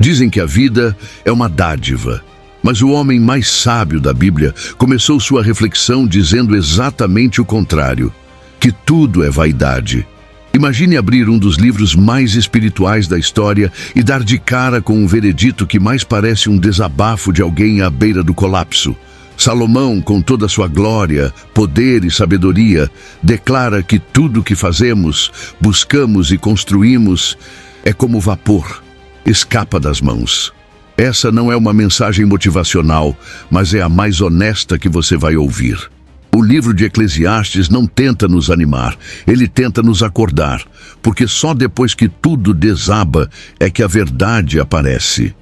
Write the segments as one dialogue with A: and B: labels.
A: Dizem que a vida é uma dádiva, mas o homem mais sábio da Bíblia começou sua reflexão dizendo exatamente o contrário, que tudo é vaidade. Imagine abrir um dos livros mais espirituais da história e dar de cara com um veredito que mais parece um desabafo de alguém à beira do colapso. Salomão, com toda a sua glória, poder e sabedoria, declara que tudo o que fazemos, buscamos e construímos é como vapor, escapa das mãos. Essa não é uma mensagem motivacional, mas é a mais honesta que você vai ouvir. O livro de Eclesiastes não tenta nos animar, ele tenta nos acordar, porque só depois que tudo desaba é que a verdade aparece.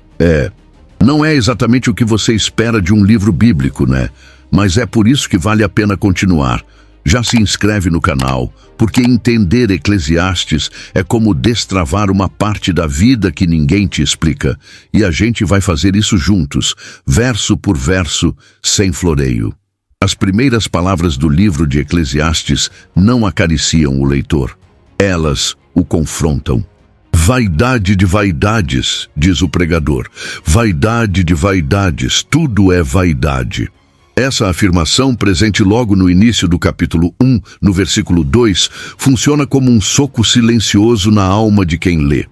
A: Não é exatamente o que você espera de um livro bíblico, né? Mas é por isso que vale a pena continuar. Já se inscreve no canal, porque entender Eclesiastes é como destravar uma parte da vida que ninguém te explica. E a gente vai fazer isso juntos, verso por verso, sem floreio. As primeiras palavras do livro de Eclesiastes não acariciam o leitor. Elas o confrontam. Vaidade de vaidades, diz o pregador. Vaidade de vaidades, tudo é vaidade. Essa afirmação, presente logo no início do capítulo 1, no versículo 2, funciona como um soco silencioso na alma de quem lê.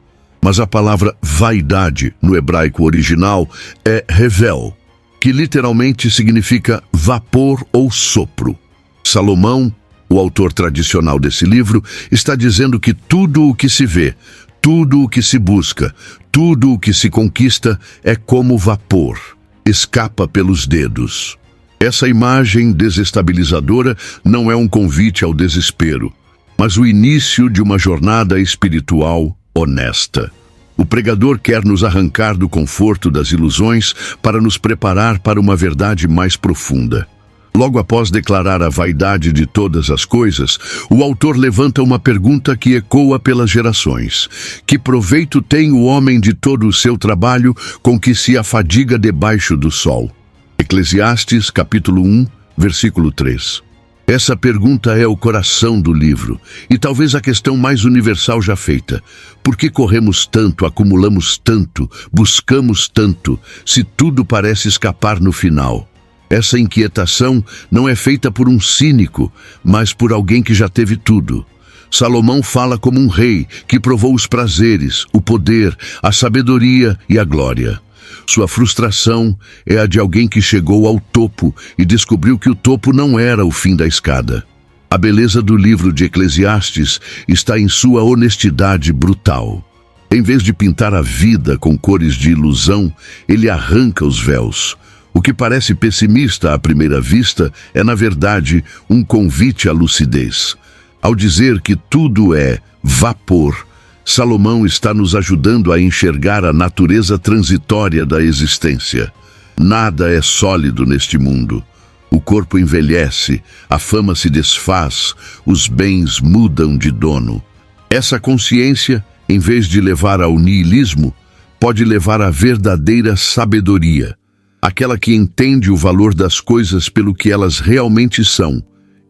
A: Mas a palavra vaidade, no hebraico original, é revel, que literalmente significa vapor ou sopro. Salomão, o autor tradicional desse livro, está dizendo que tudo o que se vê, tudo o que se busca, tudo o que se conquista é como vapor, escapa pelos dedos. Essa imagem desestabilizadora não é um convite ao desespero, mas o início de uma jornada espiritual honesta. O pregador quer nos arrancar do conforto das ilusões para nos preparar para uma verdade mais profunda. Logo após declarar a vaidade de todas as coisas, o autor levanta uma pergunta que ecoa pelas gerações. Que proveito tem o homem de todo o seu trabalho com que se afadiga debaixo do sol? Eclesiastes, capítulo 1, versículo 3. Essa pergunta é o coração do livro, e talvez a questão mais universal já feita. Por que corremos tanto, acumulamos tanto, buscamos tanto, se tudo parece escapar no final? Essa inquietação não é feita por um cínico, mas por alguém que já teve tudo. Salomão fala como um rei que provou os prazeres, o poder, a sabedoria e a glória. Sua frustração é a de alguém que chegou ao topo e descobriu que o topo não era o fim da escada. A beleza do livro de Eclesiastes está em sua honestidade brutal. Em vez de pintar a vida com cores de ilusão, ele arranca os véus. O que parece pessimista à primeira vista é, na verdade, um convite à lucidez. Ao dizer que tudo é vapor, Salomão está nos ajudando a enxergar a natureza transitória da existência. Nada é sólido neste mundo. O corpo envelhece, a fama se desfaz, os bens mudam de dono. Essa consciência, em vez de levar ao niilismo, pode levar à verdadeira sabedoria, aquela que entende o valor das coisas pelo que elas realmente são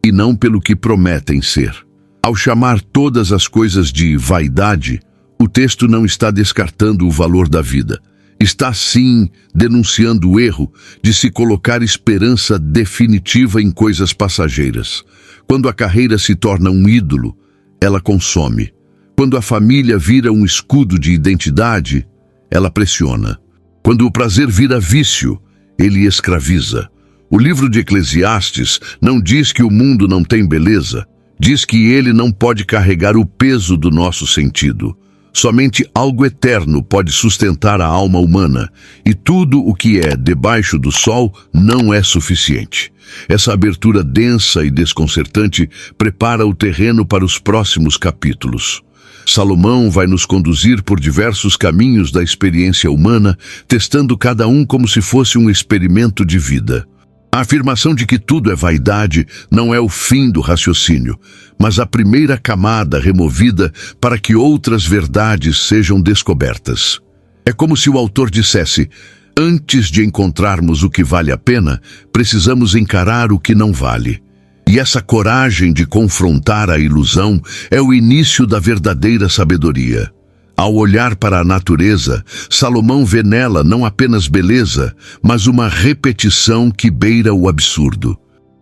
A: e não pelo que prometem ser. Ao chamar todas as coisas de vaidade, o texto não está descartando o valor da vida. Está, sim, denunciando o erro de se colocar esperança definitiva em coisas passageiras. Quando a carreira se torna um ídolo, ela consome. Quando a família vira um escudo de identidade, ela pressiona. Quando o prazer vira vício, ele escraviza. O livro de Eclesiastes não diz que o mundo não tem beleza. Diz que ele não pode carregar o peso do nosso sentido. Somente algo eterno pode sustentar a alma humana, e tudo o que é debaixo do sol não é suficiente. Essa abertura densa e desconcertante prepara o terreno para os próximos capítulos. Salomão vai nos conduzir por diversos caminhos da experiência humana, testando cada um como se fosse um experimento de vida. A afirmação de que tudo é vaidade não é o fim do raciocínio, mas a primeira camada removida para que outras verdades sejam descobertas. É como se o autor dissesse: antes de encontrarmos o que vale a pena, precisamos encarar o que não vale. E essa coragem de confrontar a ilusão é o início da verdadeira sabedoria. Ao olhar para a natureza, Salomão vê nela não apenas beleza, mas uma repetição que beira o absurdo.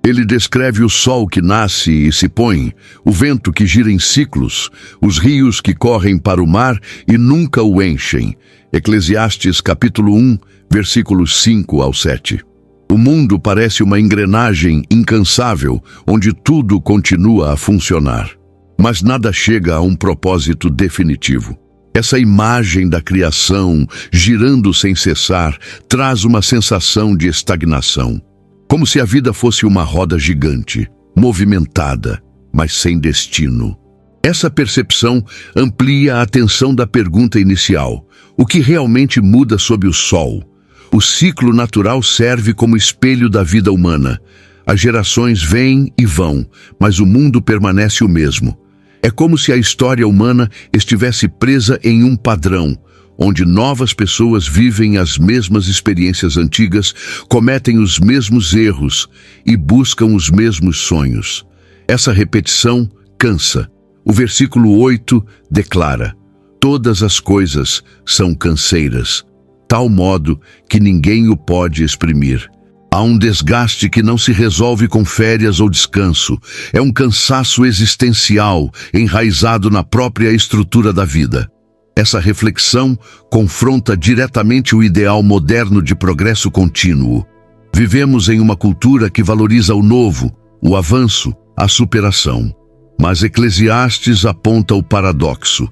A: Ele descreve o sol que nasce e se põe, o vento que gira em ciclos, os rios que correm para o mar e nunca o enchem. Eclesiastes capítulo 1, versículos 5 ao 7. O mundo parece uma engrenagem incansável, onde tudo continua a funcionar. Mas nada chega a um propósito definitivo. Essa imagem da criação, girando sem cessar, traz uma sensação de estagnação. Como se a vida fosse uma roda gigante, movimentada, mas sem destino. Essa percepção amplia a atenção da pergunta inicial: o que realmente muda sob o sol? O ciclo natural serve como espelho da vida humana. As gerações vêm e vão, mas o mundo permanece o mesmo. É como se a história humana estivesse presa em um padrão, onde novas pessoas vivem as mesmas experiências antigas, cometem os mesmos erros e buscam os mesmos sonhos. Essa repetição cansa. O versículo 8 declara: todas as coisas são canseiras, tal modo que ninguém o pode exprimir. Há um desgaste que não se resolve com férias ou descanso. É um cansaço existencial, enraizado na própria estrutura da vida. Essa reflexão confronta diretamente o ideal moderno de progresso contínuo. Vivemos em uma cultura que valoriza o novo, o avanço, a superação. Mas Eclesiastes aponta o paradoxo.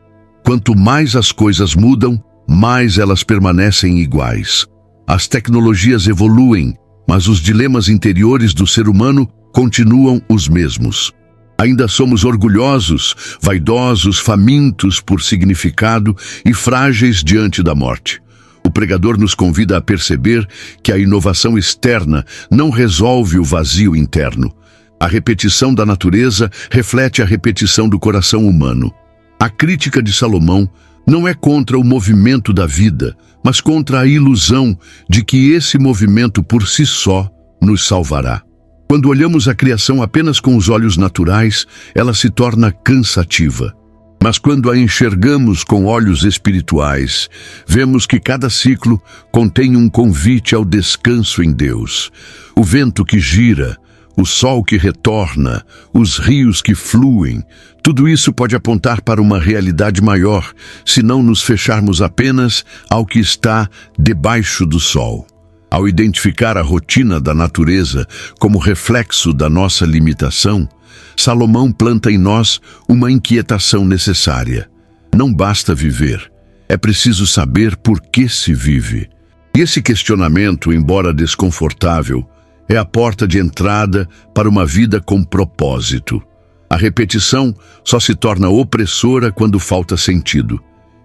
A: Quanto mais as coisas mudam, mais elas permanecem iguais. As tecnologias evoluem, mas os dilemas interiores do ser humano continuam os mesmos. Ainda somos orgulhosos, vaidosos, famintos por significado e frágeis diante da morte. O pregador nos convida a perceber que a inovação externa não resolve o vazio interno. A repetição da natureza reflete a repetição do coração humano. A crítica de Salomão não é contra o movimento da vida, mas contra a ilusão de que esse movimento por si só nos salvará. Quando olhamos a criação apenas com os olhos naturais, ela se torna cansativa. Mas quando a enxergamos com olhos espirituais, vemos que cada ciclo contém um convite ao descanso em Deus. O vento que gira, o sol que retorna, os rios que fluem, tudo isso pode apontar para uma realidade maior, se não nos fecharmos apenas ao que está debaixo do sol. Ao identificar a rotina da natureza como reflexo da nossa limitação, Salomão planta em nós uma inquietação necessária. Não basta viver, é preciso saber por que se vive. E esse questionamento, embora desconfortável, é a porta de entrada para uma vida com propósito. A repetição só se torna opressora quando falta sentido.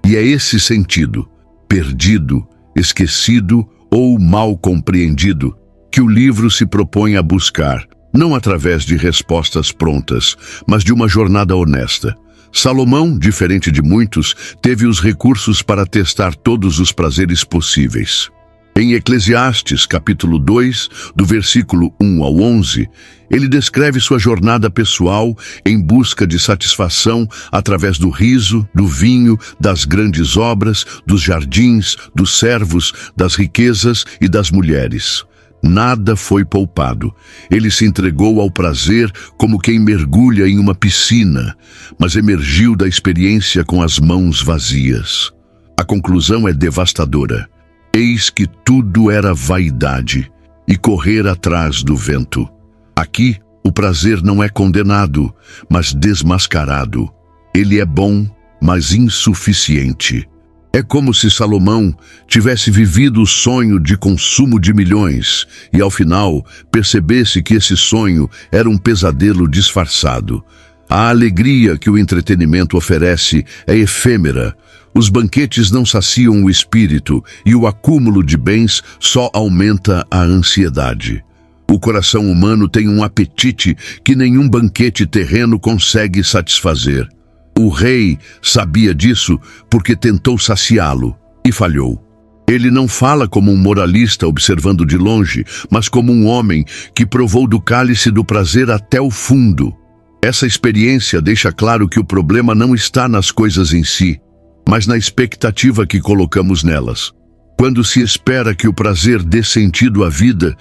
A: E é esse sentido, perdido, esquecido ou mal compreendido, que o livro se propõe a buscar, não através de respostas prontas, mas de uma jornada honesta. Salomão, diferente de muitos, teve os recursos para testar todos os prazeres possíveis. Em Eclesiastes, capítulo 2, do versículo 1 ao 11, ele descreve sua jornada pessoal em busca de satisfação através do riso, do vinho, das grandes obras, dos jardins, dos servos, das riquezas e das mulheres. Nada foi poupado. Ele se entregou ao prazer como quem mergulha em uma piscina, mas emergiu da experiência com as mãos vazias. A conclusão é devastadora. Eis que tudo era vaidade e correr atrás do vento. Aqui, o prazer não é condenado, mas desmascarado. Ele é bom, mas insuficiente. É como se Salomão tivesse vivido o sonho de consumo de milhões e, ao final, percebesse que esse sonho era um pesadelo disfarçado. A alegria que o entretenimento oferece é efêmera. Os banquetes não saciam o espírito e o acúmulo de bens só aumenta a ansiedade. O coração humano tem um apetite que nenhum banquete terreno consegue satisfazer. O rei sabia disso porque tentou saciá-lo e falhou. Ele não fala como um moralista observando de longe, mas como um homem que provou do cálice do prazer até o fundo. Essa experiência deixa claro que o problema não está nas coisas em si, mas na expectativa que colocamos nelas. Quando se espera que o prazer dê sentido à vida,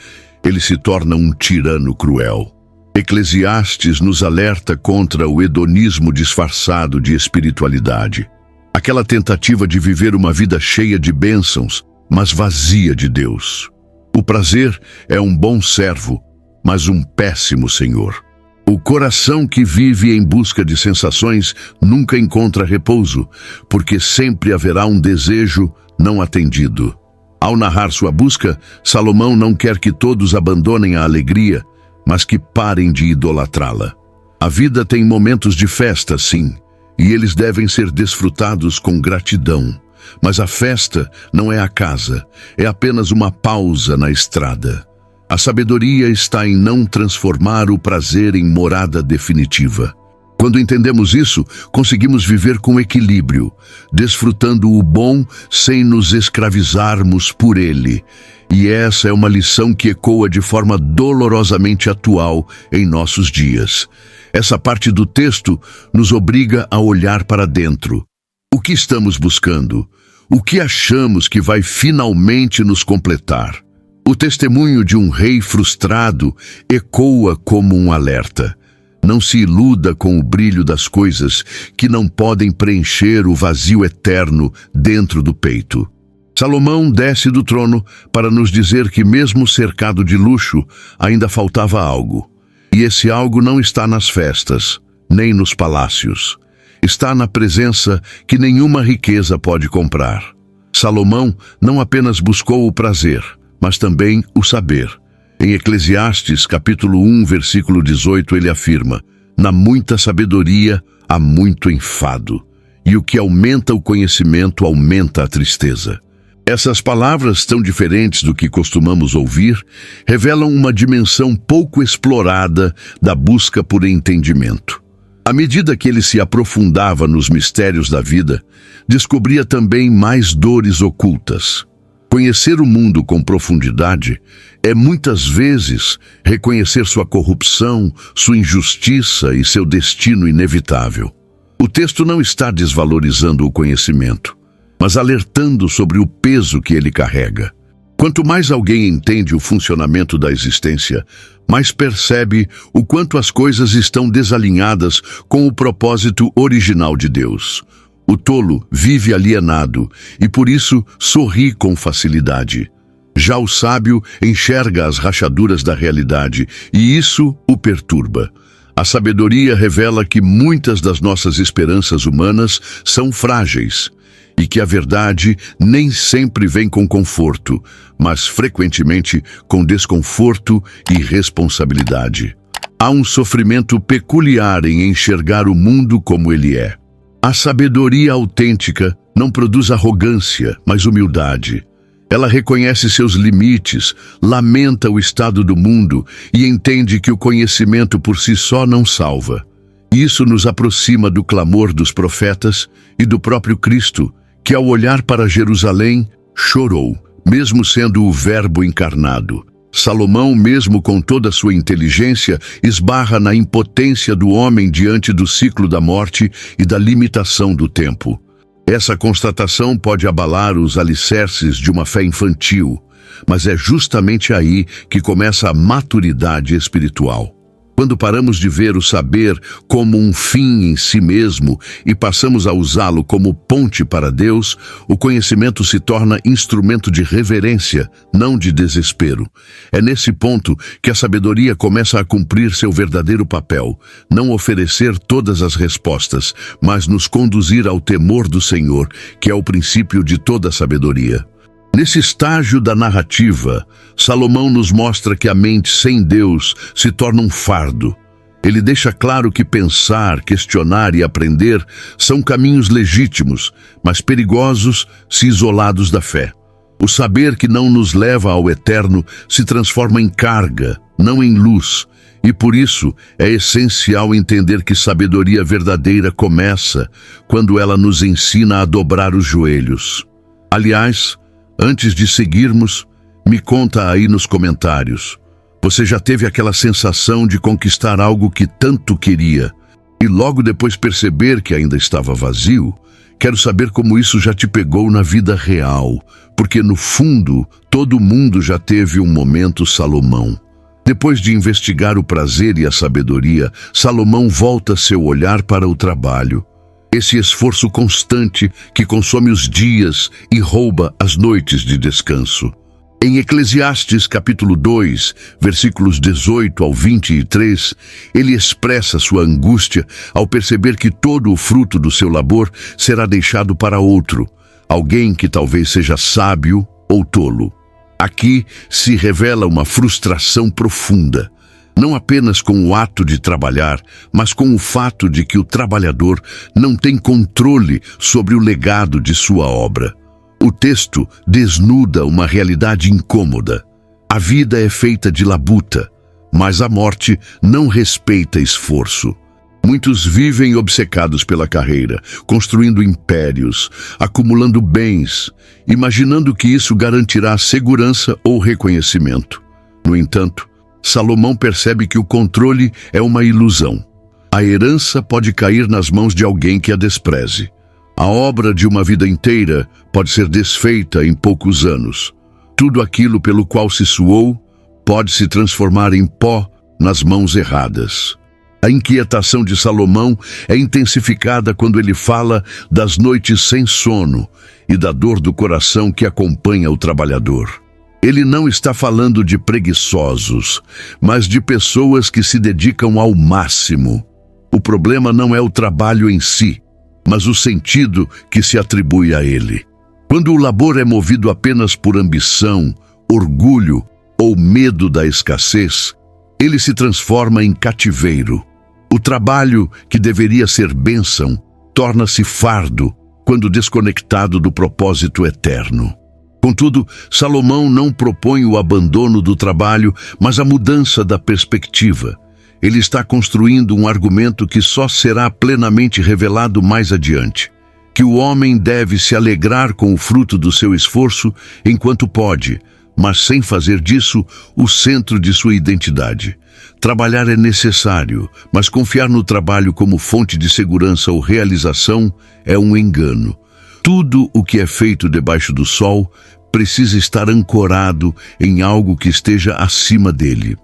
A: ele se torna um tirano cruel. Eclesiastes nos alerta contra o hedonismo disfarçado de espiritualidade. Aquela tentativa de viver uma vida cheia de bênçãos, mas vazia de Deus. O prazer é um bom servo, mas um péssimo senhor. O coração que vive em busca de sensações nunca encontra repouso, porque sempre haverá um desejo não atendido. Ao narrar sua busca, Salomão não quer que todos abandonem a alegria, mas que parem de idolatrá-la. A vida tem momentos de festa, sim, e eles devem ser desfrutados com gratidão. Mas a festa não é a casa, é apenas uma pausa na estrada. A sabedoria está em não transformar o prazer em morada definitiva. Quando entendemos isso, conseguimos viver com equilíbrio, desfrutando o bom sem nos escravizarmos por ele. E essa é uma lição que ecoa de forma dolorosamente atual em nossos dias. Essa parte do texto nos obriga a olhar para dentro. O que estamos buscando? O que achamos que vai finalmente nos completar? O testemunho de um rei frustrado ecoa como um alerta. Não se iluda com o brilho das coisas que não podem preencher o vazio eterno dentro do peito. Salomão desce do trono para nos dizer que mesmo cercado de luxo, ainda faltava algo. E esse algo não está nas festas, nem nos palácios. Está na presença que nenhuma riqueza pode comprar. Salomão não apenas buscou o prazer, mas também o saber. Em Eclesiastes, capítulo 1, versículo 18, ele afirma: na muita sabedoria há muito enfado, e o que aumenta o conhecimento aumenta a tristeza. Essas palavras, tão diferentes do que costumamos ouvir, revelam uma dimensão pouco explorada da busca por entendimento. À medida que ele se aprofundava nos mistérios da vida, descobria também mais dores ocultas. Conhecer o mundo com profundidade é muitas vezes reconhecer sua corrupção, sua injustiça e seu destino inevitável. O texto não está desvalorizando o conhecimento, mas alertando sobre o peso que ele carrega. Quanto mais alguém entende o funcionamento da existência, mais percebe o quanto as coisas estão desalinhadas com o propósito original de Deus. O tolo vive alienado e por isso sorri com facilidade. Já o sábio enxerga as rachaduras da realidade e isso o perturba. A sabedoria revela que muitas das nossas esperanças humanas são frágeis e que a verdade nem sempre vem com conforto, mas frequentemente com desconforto e responsabilidade. Há um sofrimento peculiar em enxergar o mundo como ele é. A sabedoria autêntica não produz arrogância, mas humildade. Ela reconhece seus limites, lamenta o estado do mundo e entende que o conhecimento por si só não salva. Isso nos aproxima do clamor dos profetas e do próprio Cristo, que ao olhar para Jerusalém, chorou, mesmo sendo o Verbo encarnado. Salomão, mesmo com toda a sua inteligência, esbarra na impotência do homem diante do ciclo da morte e da limitação do tempo. Essa constatação pode abalar os alicerces de uma fé infantil, mas é justamente aí que começa a maturidade espiritual. Quando paramos de ver o saber como um fim em si mesmo e passamos a usá-lo como ponte para Deus, o conhecimento se torna instrumento de reverência, não de desespero. É nesse ponto que a sabedoria começa a cumprir seu verdadeiro papel, não oferecer todas as respostas, mas nos conduzir ao temor do Senhor, que é o princípio de toda a sabedoria. Nesse estágio da narrativa, Salomão nos mostra que a mente sem Deus se torna um fardo. Ele deixa claro que pensar, questionar e aprender são caminhos legítimos, mas perigosos se isolados da fé. O saber que não nos leva ao eterno se transforma em carga, não em luz, e por isso é essencial entender que sabedoria verdadeira começa quando ela nos ensina a dobrar os joelhos. Aliás, antes de seguirmos, me conta aí nos comentários. Você já teve aquela sensação de conquistar algo que tanto queria e logo depois perceber que ainda estava vazio? Quero saber como isso já te pegou na vida real, porque no fundo, todo mundo já teve um momento Salomão. Depois de investigar o prazer e a sabedoria, Salomão volta seu olhar para o trabalho. Esse esforço constante que consome os dias e rouba as noites de descanso. Em Eclesiastes capítulo 2, versículos 18 ao 23, ele expressa sua angústia ao perceber que todo o fruto do seu labor será deixado para outro, alguém que talvez seja sábio ou tolo. Aqui se revela uma frustração profunda, não apenas com o ato de trabalhar, mas com o fato de que o trabalhador não tem controle sobre o legado de sua obra. O texto desnuda uma realidade incômoda. A vida é feita de labuta, mas a morte não respeita esforço. Muitos vivem obcecados pela carreira, construindo impérios, acumulando bens, imaginando que isso garantirá segurança ou reconhecimento. No entanto, Salomão percebe que o controle é uma ilusão. A herança pode cair nas mãos de alguém que a despreze. A obra de uma vida inteira pode ser desfeita em poucos anos. Tudo aquilo pelo qual se suou pode se transformar em pó nas mãos erradas. A inquietação de Salomão é intensificada quando ele fala das noites sem sono e da dor do coração que acompanha o trabalhador. Ele não está falando de preguiçosos, mas de pessoas que se dedicam ao máximo. O problema não é o trabalho em si, mas o sentido que se atribui a ele. Quando o labor é movido apenas por ambição, orgulho ou medo da escassez, ele se transforma em cativeiro. O trabalho, que deveria ser bênção, torna-se fardo quando desconectado do propósito eterno. Contudo, Salomão não propõe o abandono do trabalho, mas a mudança da perspectiva. Ele está construindo um argumento que só será plenamente revelado mais adiante. Que o homem deve se alegrar com o fruto do seu esforço enquanto pode, mas sem fazer disso o centro de sua identidade. Trabalhar é necessário, mas confiar no trabalho como fonte de segurança ou realização é um engano. Tudo o que é feito debaixo do sol precisa estar ancorado em algo que esteja acima dele.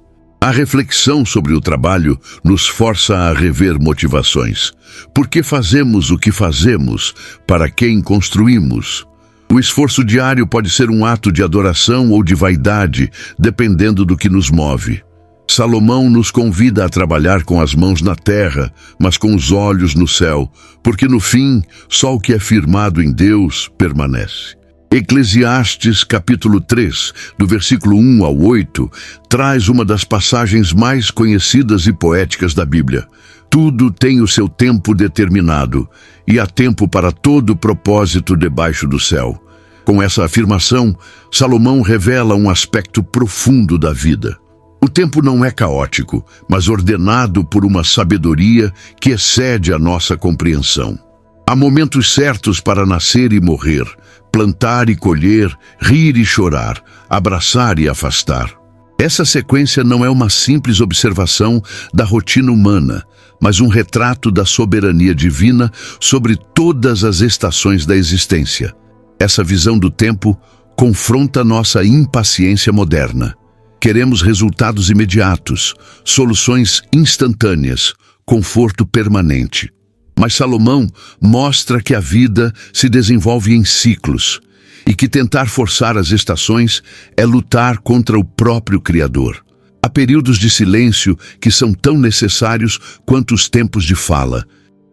A: A reflexão sobre o trabalho nos força a rever motivações. Por que fazemos o que fazemos? Para quem construímos? O esforço diário pode ser um ato de adoração ou de vaidade, dependendo do que nos move. Salomão nos convida a trabalhar com as mãos na terra, mas com os olhos no céu, porque no fim, só o que é firmado em Deus permanece. Eclesiastes capítulo 3, do versículo 1 ao 8, traz uma das passagens mais conhecidas e poéticas da Bíblia. Tudo tem o seu tempo determinado, e há tempo para todo propósito debaixo do céu. Com essa afirmação, Salomão revela um aspecto profundo da vida. O tempo não é caótico, mas ordenado por uma sabedoria que excede a nossa compreensão. Há momentos certos para nascer e morrer, plantar e colher, rir e chorar, abraçar e afastar. Essa sequência não é uma simples observação da rotina humana, mas um retrato da soberania divina sobre todas as estações da existência. Essa visão do tempo confronta nossa impaciência moderna. Queremos resultados imediatos, soluções instantâneas, conforto permanente. Mas Salomão mostra que a vida se desenvolve em ciclos e que tentar forçar as estações é lutar contra o próprio Criador. Há períodos de silêncio que são tão necessários quanto os tempos de fala.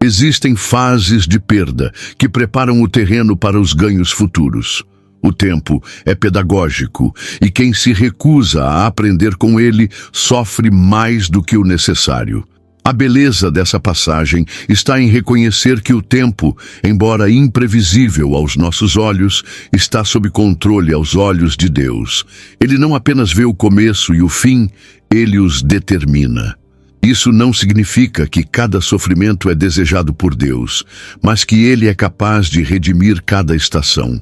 A: Existem fases de perda que preparam o terreno para os ganhos futuros. O tempo é pedagógico e quem se recusa a aprender com ele sofre mais do que o necessário. A beleza dessa passagem está em reconhecer que o tempo, embora imprevisível aos nossos olhos, está sob controle aos olhos de Deus. Ele não apenas vê o começo e o fim, ele os determina. Isso não significa que cada sofrimento é desejado por Deus, mas que ele é capaz de redimir cada estação.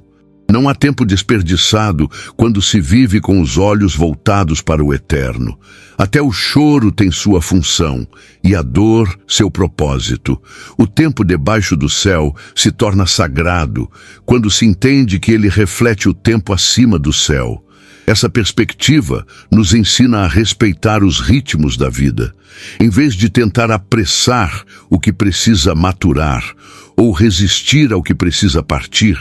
A: Não há tempo desperdiçado quando se vive com os olhos voltados para o eterno. Até o choro tem sua função e a dor seu propósito. O tempo debaixo do céu se torna sagrado quando se entende que ele reflete o tempo acima do céu. Essa perspectiva nos ensina a respeitar os ritmos da vida. Em vez de tentar apressar o que precisa maturar ou resistir ao que precisa partir,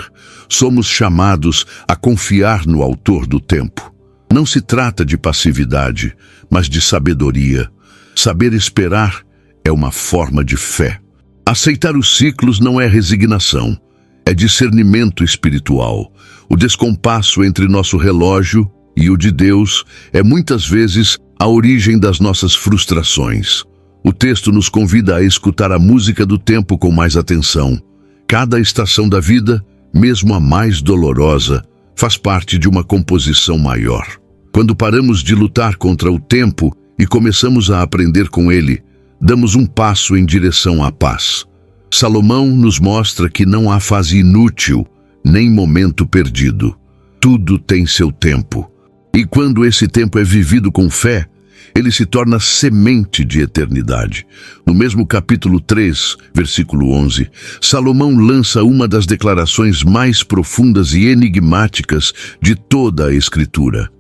A: somos chamados a confiar no Autor do tempo. Não se trata de passividade, mas de sabedoria. Saber esperar é uma forma de fé. Aceitar os ciclos não é resignação, é discernimento espiritual. O descompasso entre nosso relógio e o de Deus é muitas vezes a origem das nossas frustrações. O texto nos convida a escutar a música do tempo com mais atenção. Cada estação da vida, mesmo a mais dolorosa, faz parte de uma composição maior. Quando paramos de lutar contra o tempo e começamos a aprender com ele, damos um passo em direção à paz. Salomão nos mostra que não há fase inútil, nem momento perdido. Tudo tem seu tempo. E quando esse tempo é vivido com fé, ele se torna semente de eternidade. No mesmo capítulo 3, versículo 11, Salomão lança uma das declarações mais profundas e enigmáticas de toda a Escritura.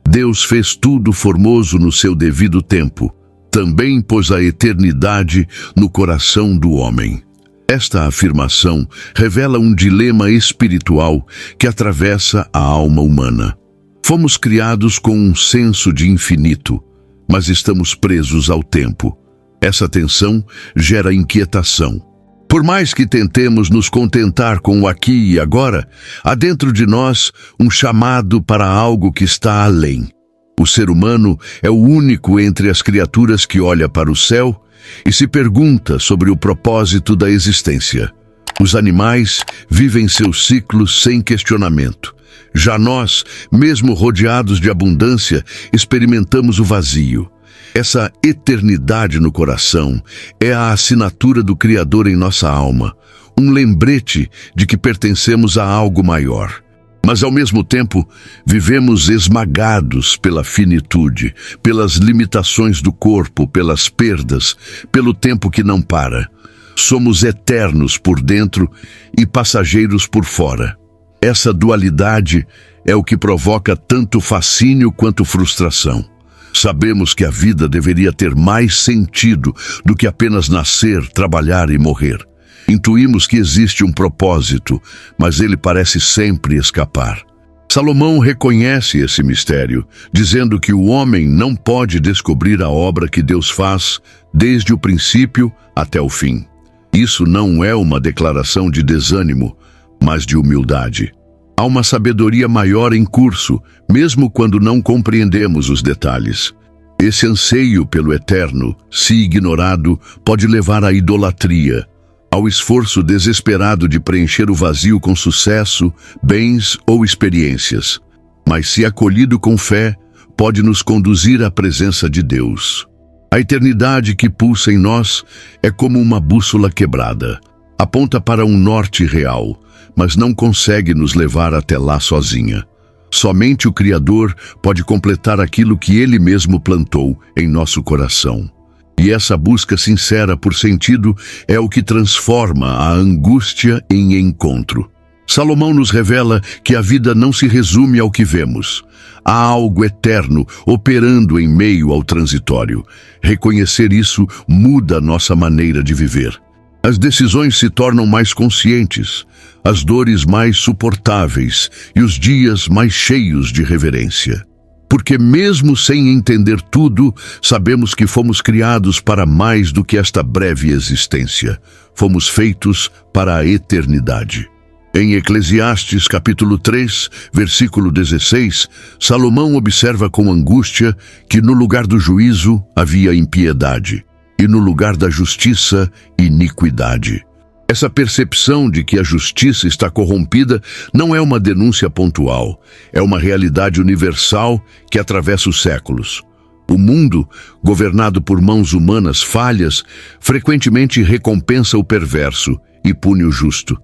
A: Deus fez tudo formoso no seu devido tempo. Também pôs a eternidade no coração do homem. Esta afirmação revela um dilema espiritual que atravessa a alma humana. Fomos criados com um senso de infinito, mas estamos presos ao tempo. Essa tensão gera inquietação. Por mais que tentemos nos contentar com o aqui e agora, há dentro de nós um chamado para algo que está além. O ser humano é o único entre as criaturas que olha para o céu e se pergunta sobre o propósito da existência. Os animais vivem seus ciclos sem questionamento. Já nós, mesmo rodeados de abundância, experimentamos o vazio. Essa eternidade no coração é a assinatura do Criador em nossa alma, um lembrete de que pertencemos a algo maior. Mas, ao mesmo tempo, vivemos esmagados pela finitude, pelas limitações do corpo, pelas perdas, pelo tempo que não para. Somos eternos por dentro e passageiros por fora. Essa dualidade é o que provoca tanto fascínio quanto frustração. Sabemos que a vida deveria ter mais sentido do que apenas nascer, trabalhar e morrer. Intuímos que existe um propósito, mas ele parece sempre escapar. Salomão reconhece esse mistério, dizendo que o homem não pode descobrir a obra que Deus faz desde o princípio até o fim. Isso não é uma declaração de desânimo, mas de humildade. Há uma sabedoria maior em curso, mesmo quando não compreendemos os detalhes. Esse anseio pelo eterno, se ignorado, pode levar à idolatria, ao esforço desesperado de preencher o vazio com sucesso, bens ou experiências. Mas, se acolhido com fé, pode nos conduzir à presença de Deus. A eternidade que pulsa em nós é como uma bússola quebrada. Aponta para um norte real, mas não consegue nos levar até lá sozinha. Somente o Criador pode completar aquilo que Ele mesmo plantou em nosso coração. E essa busca sincera por sentido é o que transforma a angústia em encontro. Salomão nos revela que a vida não se resume ao que vemos. Há algo eterno operando em meio ao transitório. Reconhecer isso muda nossa maneira de viver. As decisões se tornam mais conscientes, as dores mais suportáveis e os dias mais cheios de reverência. Porque mesmo sem entender tudo, sabemos que fomos criados para mais do que esta breve existência. Fomos feitos para a eternidade. Em Eclesiastes capítulo 3, versículo 16, Salomão observa com angústia que no lugar do juízo havia impiedade, e no lugar da justiça, iniquidade. Essa percepção de que a justiça está corrompida não é uma denúncia pontual, é uma realidade universal que atravessa os séculos. O mundo, governado por mãos humanas falhas, frequentemente recompensa o perverso e pune o justo.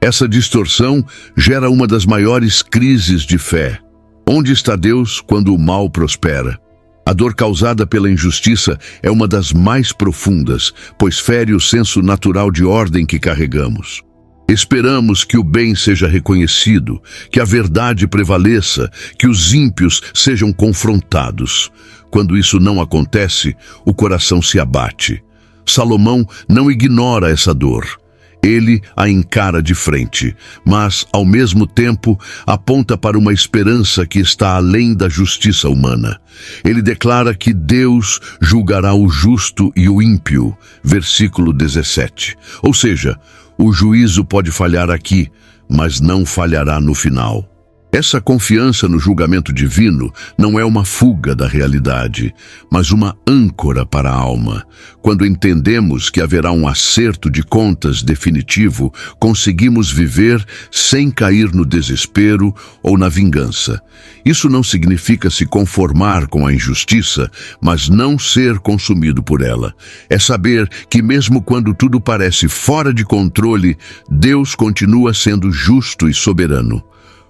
A: Essa distorção gera uma das maiores crises de fé. Onde está Deus quando o mal prospera? A dor causada pela injustiça é uma das mais profundas, pois fere o senso natural de ordem que carregamos. Esperamos que o bem seja reconhecido, que a verdade prevaleça, que os ímpios sejam confrontados. Quando isso não acontece, o coração se abate. Salomão não ignora essa dor. Ele a encara de frente, mas, ao mesmo tempo, aponta para uma esperança que está além da justiça humana. Ele declara que Deus julgará o justo e o ímpio, versículo 17. Ou seja, o juízo pode falhar aqui, mas não falhará no final. Essa confiança no julgamento divino não é uma fuga da realidade, mas uma âncora para a alma. Quando entendemos que haverá um acerto de contas definitivo, conseguimos viver sem cair no desespero ou na vingança. Isso não significa se conformar com a injustiça, mas não ser consumido por ela. É saber que mesmo quando tudo parece fora de controle, Deus continua sendo justo e soberano.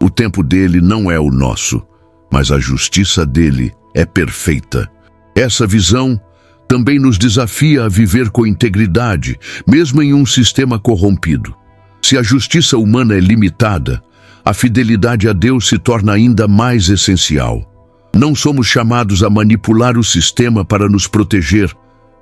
A: O tempo dele não é o nosso, mas a justiça dele é perfeita. Essa visão também nos desafia a viver com integridade, mesmo em um sistema corrompido. Se a justiça humana é limitada, a fidelidade a Deus se torna ainda mais essencial. Não somos chamados a manipular o sistema para nos proteger,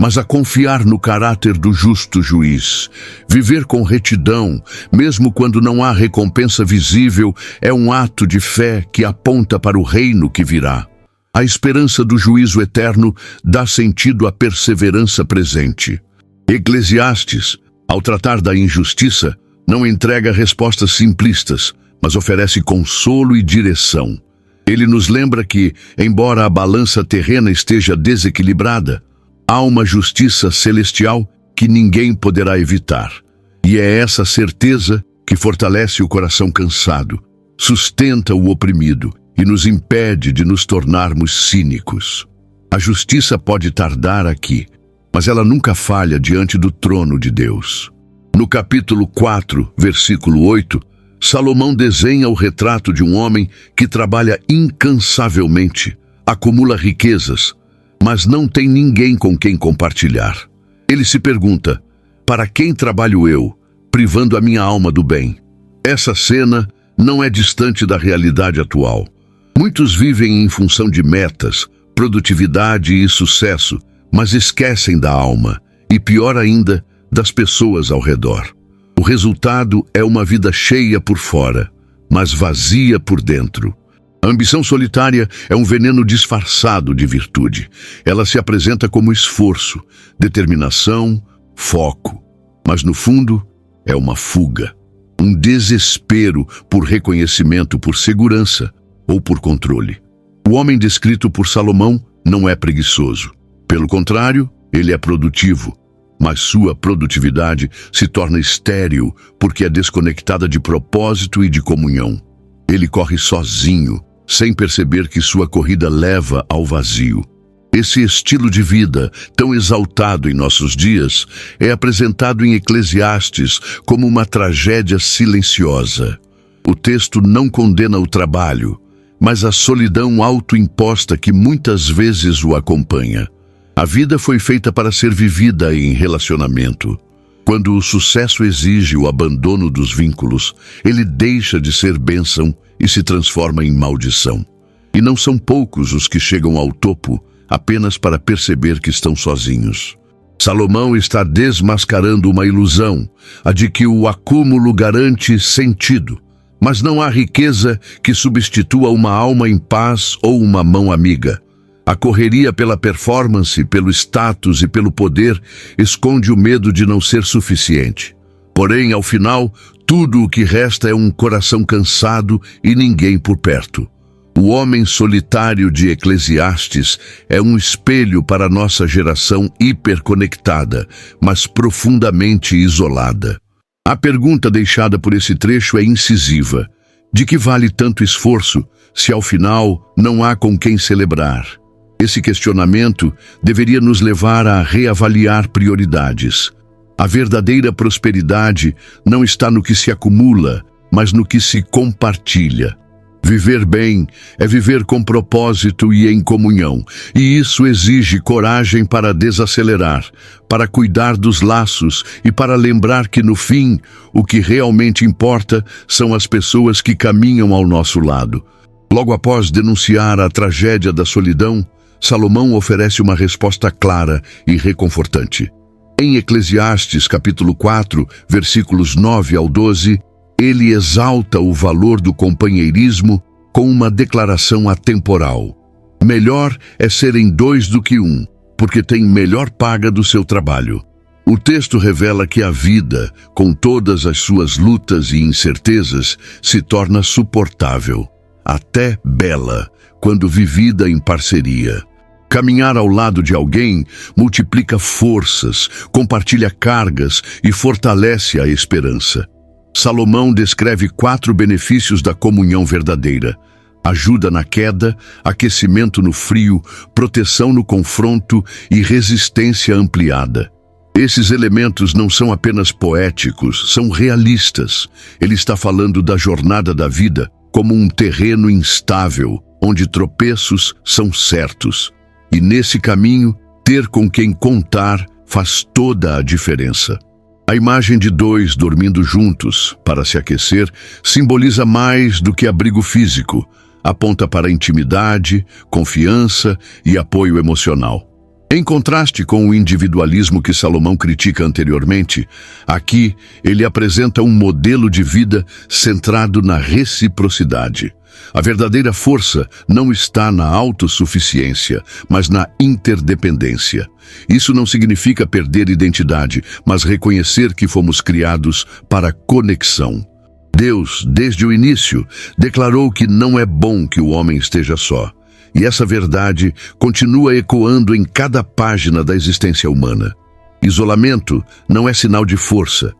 A: mas a confiar no caráter do justo juiz. Viver com retidão, mesmo quando não há recompensa visível, é um ato de fé que aponta para o reino que virá. A esperança do juízo eterno dá sentido à perseverança presente. Eclesiastes, ao tratar da injustiça, não entrega respostas simplistas, mas oferece consolo e direção. Ele nos lembra que, embora a balança terrena esteja desequilibrada, há uma justiça celestial que ninguém poderá evitar. E é essa certeza que fortalece o coração cansado, sustenta o oprimido e nos impede de nos tornarmos cínicos. A justiça pode tardar aqui, mas ela nunca falha diante do trono de Deus. No capítulo 4, versículo 8, Salomão desenha o retrato de um homem que trabalha incansavelmente, acumula riquezas, mas não tem ninguém com quem compartilhar. Ele se pergunta: para quem trabalho eu, privando a minha alma do bem? Essa cena não é distante da realidade atual. Muitos vivem em função de metas, produtividade e sucesso, mas esquecem da alma, e pior ainda, das pessoas ao redor. O resultado é uma vida cheia por fora, mas vazia por dentro. A ambição solitária é um veneno disfarçado de virtude. Ela se apresenta como esforço, determinação, foco. Mas no fundo, é uma fuga. Um desespero por reconhecimento, por segurança ou por controle. O homem descrito por Salomão não é preguiçoso. Pelo contrário, ele é produtivo. Mas sua produtividade se torna estéril porque é desconectada de propósito e de comunhão. Ele corre sozinho, sem perceber que sua corrida leva ao vazio. Esse estilo de vida, tão exaltado em nossos dias, é apresentado em Eclesiastes como uma tragédia silenciosa. O texto não condena o trabalho, mas a solidão autoimposta que muitas vezes o acompanha. A vida foi feita para ser vivida em relacionamento. Quando o sucesso exige o abandono dos vínculos, ele deixa de ser bênção e se transforma em maldição. E não são poucos os que chegam ao topo apenas para perceber que estão sozinhos. Salomão está desmascarando uma ilusão, a de que o acúmulo garante sentido. Mas não há riqueza que substitua uma alma em paz ou uma mão amiga. A correria pela performance, pelo status e pelo poder esconde o medo de não ser suficiente. Porém, ao final, tudo o que resta é um coração cansado e ninguém por perto. O homem solitário de Eclesiastes é um espelho para a nossa geração hiperconectada, mas profundamente isolada. A pergunta deixada por esse trecho é incisiva. De que vale tanto esforço, se ao final não há com quem celebrar? Esse questionamento deveria nos levar a reavaliar prioridades. A verdadeira prosperidade não está no que se acumula, mas no que se compartilha. Viver bem é viver com propósito e em comunhão, e isso exige coragem para desacelerar, para cuidar dos laços e para lembrar que, no fim, o que realmente importa são as pessoas que caminham ao nosso lado. Logo após denunciar a tragédia da solidão, Salomão oferece uma resposta clara e reconfortante. Em Eclesiastes, capítulo 4, versículos 9 ao 12, ele exalta o valor do companheirismo com uma declaração atemporal. Melhor é serem dois do que um, porque tem melhor paga do seu trabalho. O texto revela que a vida, com todas as suas lutas e incertezas, se torna suportável, até bela, quando vivida em parceria. Caminhar ao lado de alguém multiplica forças, compartilha cargas e fortalece a esperança. Salomão descreve 4 benefícios da comunhão verdadeira: ajuda na queda, aquecimento no frio, proteção no confronto e resistência ampliada. Esses elementos não são apenas poéticos, são realistas. Ele está falando da jornada da vida como um terreno instável, onde tropeços são certos. E nesse caminho, ter com quem contar faz toda a diferença. A imagem de 2 dormindo juntos para se aquecer simboliza mais do que abrigo físico. Aponta para intimidade, confiança e apoio emocional. Em contraste com o individualismo que Salomão critica anteriormente, aqui ele apresenta um modelo de vida centrado na reciprocidade. A verdadeira força não está na autossuficiência, mas na interdependência. Isso não significa perder identidade, mas reconhecer que fomos criados para conexão. Deus, desde o início, declarou que não é bom que o homem esteja só. E essa verdade continua ecoando em cada página da existência humana. Isolamento não é sinal de força,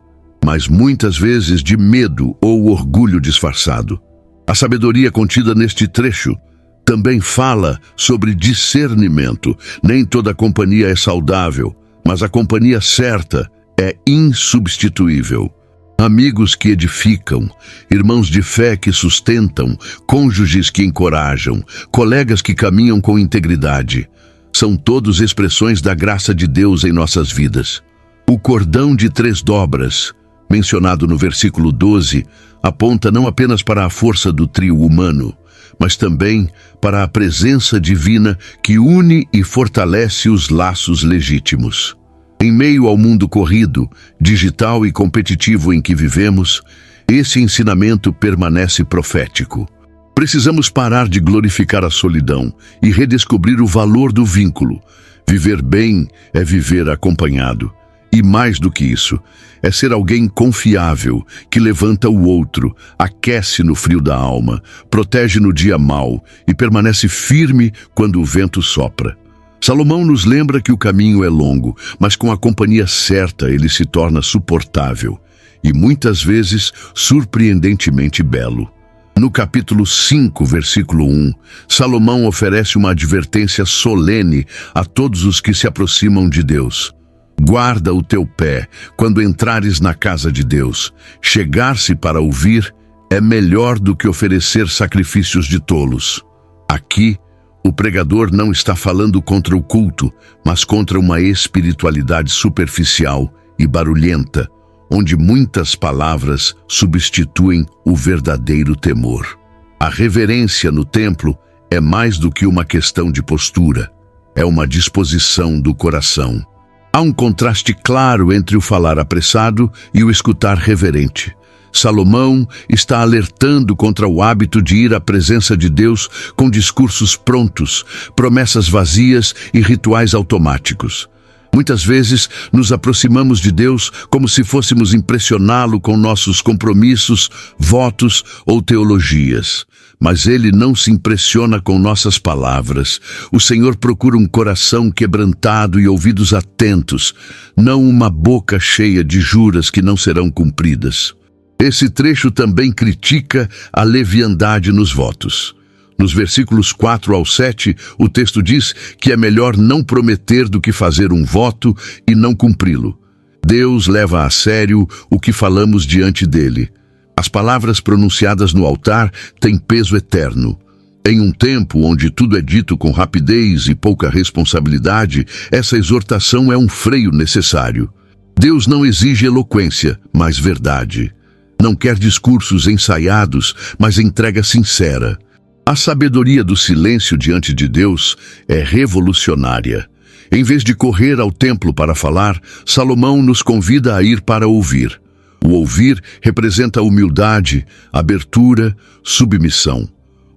A: mas muitas vezes de medo ou orgulho disfarçado. A sabedoria contida neste trecho também fala sobre discernimento. Nem toda companhia é saudável, mas a companhia certa é insubstituível. Amigos que edificam, irmãos de fé que sustentam, cônjuges que encorajam, colegas que caminham com integridade. São todos expressões da graça de Deus em nossas vidas. O cordão de 3 dobras, mencionado no versículo 12, aponta não apenas para a força do trio humano, mas também para a presença divina que une e fortalece os laços legítimos. Em meio ao mundo corrido, digital e competitivo em que vivemos, esse ensinamento permanece profético. Precisamos parar de glorificar a solidão e redescobrir o valor do vínculo. Viver bem é viver acompanhado. E mais do que isso, é ser alguém confiável, que levanta o outro, aquece no frio da alma, protege no dia mau e permanece firme quando o vento sopra. Salomão nos lembra que o caminho é longo, mas com a companhia certa ele se torna suportável e muitas vezes surpreendentemente belo. No capítulo 5, versículo 1, Salomão oferece uma advertência solene a todos os que se aproximam de Deus. Guarda o teu pé quando entrares na casa de Deus. Chegar-se para ouvir é melhor do que oferecer sacrifícios de tolos. Aqui, o pregador não está falando contra o culto, mas contra uma espiritualidade superficial e barulhenta, onde muitas palavras substituem o verdadeiro temor. A reverência no templo é mais do que uma questão de postura, é uma disposição do coração. Há um contraste claro entre o falar apressado e o escutar reverente. Salomão está alertando contra o hábito de ir à presença de Deus com discursos prontos, promessas vazias e rituais automáticos. Muitas vezes nos aproximamos de Deus como se fôssemos impressioná-lo com nossos compromissos, votos ou teologias. Mas Ele não se impressiona com nossas palavras. O Senhor procura um coração quebrantado e ouvidos atentos, não uma boca cheia de juras que não serão cumpridas. Esse trecho também critica a leviandade nos votos. Nos versículos 4 ao 7, o texto diz que é melhor não prometer do que fazer um voto e não cumpri-lo. Deus leva a sério o que falamos diante dele. As palavras pronunciadas no altar têm peso eterno. Em um tempo onde tudo é dito com rapidez e pouca responsabilidade, essa exortação é um freio necessário. Deus não exige eloquência, mas verdade. Não quer discursos ensaiados, mas entrega sincera. A sabedoria do silêncio diante de Deus é revolucionária. Em vez de correr ao templo para falar, Salomão nos convida a ir para ouvir. O ouvir representa humildade, abertura, submissão.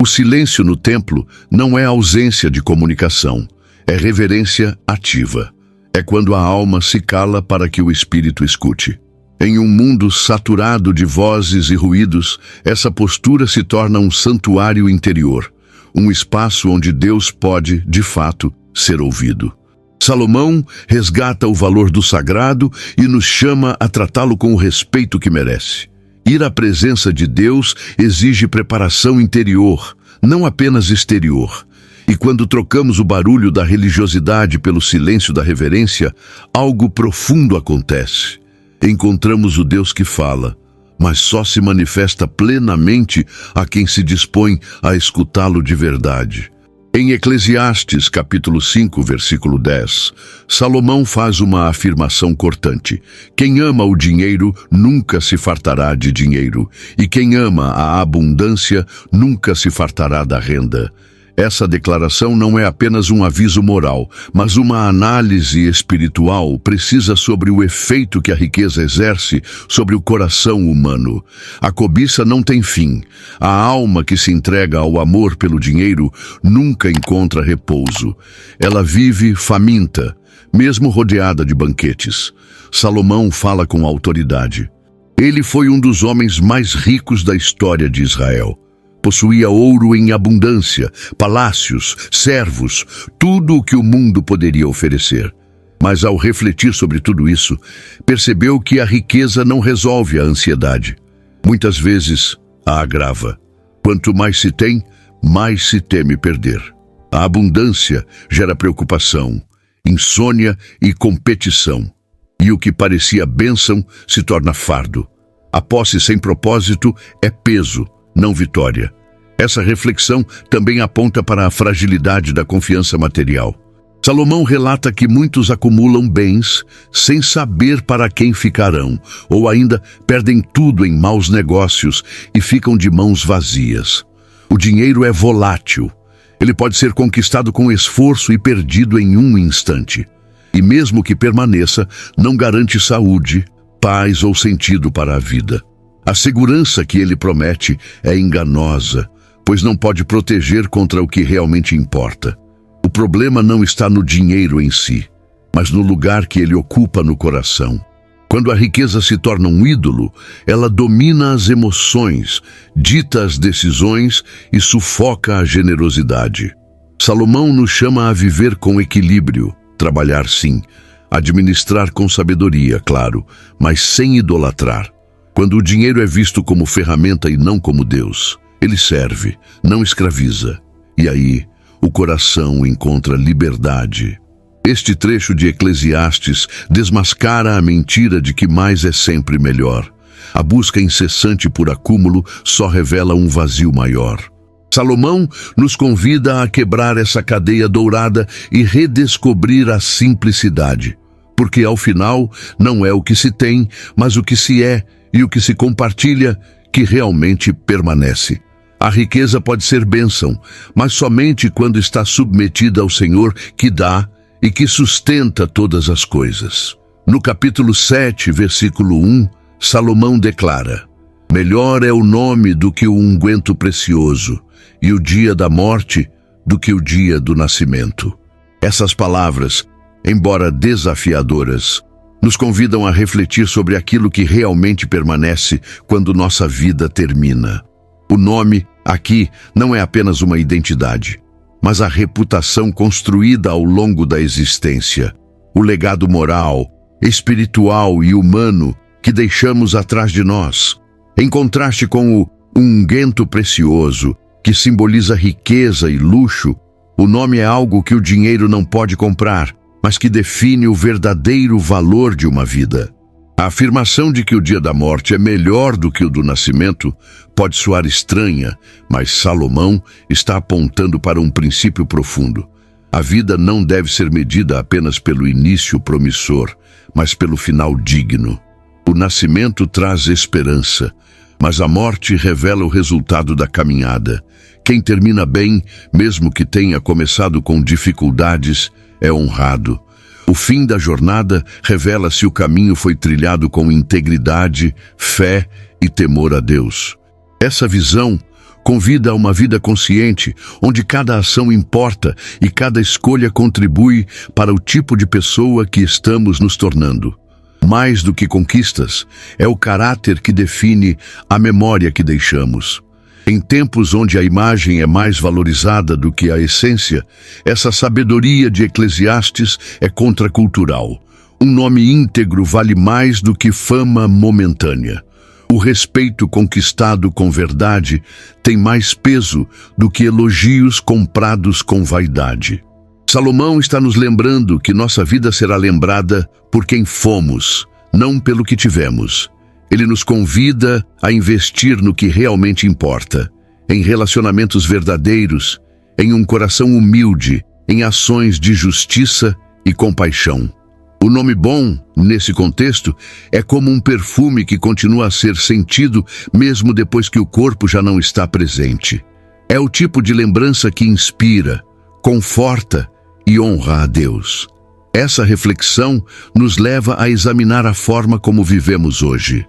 A: O silêncio no templo não é ausência de comunicação, é reverência ativa. É quando a alma se cala para que o espírito escute. Em um mundo saturado de vozes e ruídos, essa postura se torna um santuário interior, um espaço onde Deus pode, de fato, ser ouvido. Salomão resgata o valor do sagrado e nos chama a tratá-lo com o respeito que merece. Ir à presença de Deus exige preparação interior, não apenas exterior. E quando trocamos o barulho da religiosidade pelo silêncio da reverência, algo profundo acontece. Encontramos o Deus que fala, mas só se manifesta plenamente a quem se dispõe a escutá-lo de verdade. Em Eclesiastes, capítulo 5, versículo 10, Salomão faz uma afirmação cortante. Quem ama o dinheiro nunca se fartará de dinheiro, e quem ama a abundância nunca se fartará da renda. Essa declaração não é apenas um aviso moral, mas uma análise espiritual precisa sobre o efeito que a riqueza exerce sobre o coração humano. A cobiça não tem fim. A alma que se entrega ao amor pelo dinheiro nunca encontra repouso. Ela vive faminta, mesmo rodeada de banquetes. Salomão fala com autoridade. Ele foi um dos homens mais ricos da história de Israel. Possuía ouro em abundância, palácios, servos, tudo o que o mundo poderia oferecer. Mas ao refletir sobre tudo isso, percebeu que a riqueza não resolve a ansiedade. Muitas vezes a agrava. Quanto mais se tem, mais se teme perder. A abundância gera preocupação, insônia e competição. E o que parecia bênção se torna fardo. A posse sem propósito é peso, não vitória. Essa reflexão também aponta para a fragilidade da confiança material. Salomão relata que muitos acumulam bens sem saber para quem ficarão, ou ainda perdem tudo em maus negócios e ficam de mãos vazias. O dinheiro é volátil. Ele pode ser conquistado com esforço e perdido em um instante. E mesmo que permaneça, não garante saúde, paz ou sentido para a vida. A segurança que ele promete é enganosa, pois não pode proteger contra o que realmente importa. O problema não está no dinheiro em si, mas no lugar que ele ocupa no coração. Quando a riqueza se torna um ídolo, ela domina as emoções, dita as decisões e sufoca a generosidade. Salomão nos chama a viver com equilíbrio, trabalhar sim, administrar com sabedoria, claro, mas sem idolatrar. Quando o dinheiro é visto como ferramenta e não como Deus, ele serve, não escraviza. E aí, o coração encontra liberdade. Este trecho de Eclesiastes desmascara a mentira de que mais é sempre melhor. A busca incessante por acúmulo só revela um vazio maior. Salomão nos convida a quebrar essa cadeia dourada e redescobrir a simplicidade. Porque, ao final, não é o que se tem, mas o que se é e o que se compartilha que realmente permanece. A riqueza pode ser bênção, mas somente quando está submetida ao Senhor que dá e que sustenta todas as coisas. No capítulo 7, versículo 1, Salomão declara: melhor é o nome do que o unguento precioso, e o dia da morte do que o dia do nascimento. Essas palavras, embora desafiadoras, nos convidam a refletir sobre aquilo que realmente permanece quando nossa vida termina. O nome, aqui, não é apenas uma identidade, mas a reputação construída ao longo da existência, o legado moral, espiritual e humano que deixamos atrás de nós. Em contraste com o unguento precioso, que simboliza riqueza e luxo, o nome é algo que o dinheiro não pode comprar, mas que define o verdadeiro valor de uma vida. A afirmação de que o dia da morte é melhor do que o do nascimento pode soar estranha, mas Salomão está apontando para um princípio profundo. A vida não deve ser medida apenas pelo início promissor, mas pelo final digno. O nascimento traz esperança, mas a morte revela o resultado da caminhada. Quem termina bem, mesmo que tenha começado com dificuldades, é honrado. O fim da jornada revela se o caminho foi trilhado com integridade, fé e temor a Deus. Essa visão convida a uma vida consciente, onde cada ação importa e cada escolha contribui para o tipo de pessoa que estamos nos tornando. Mais do que conquistas, é o caráter que define a memória que deixamos. Em tempos onde a imagem é mais valorizada do que a essência, essa sabedoria de Eclesiastes é contracultural. Um nome íntegro vale mais do que fama momentânea. O respeito conquistado com verdade tem mais peso do que elogios comprados com vaidade. Salomão está nos lembrando que nossa vida será lembrada por quem fomos, não pelo que tivemos. Ele nos convida a investir no que realmente importa, em relacionamentos verdadeiros, em um coração humilde, em ações de justiça e compaixão. O nome bom, nesse contexto, é como um perfume que continua a ser sentido mesmo depois que o corpo já não está presente. É o tipo de lembrança que inspira, conforta e honra a Deus. Essa reflexão nos leva a examinar a forma como vivemos hoje.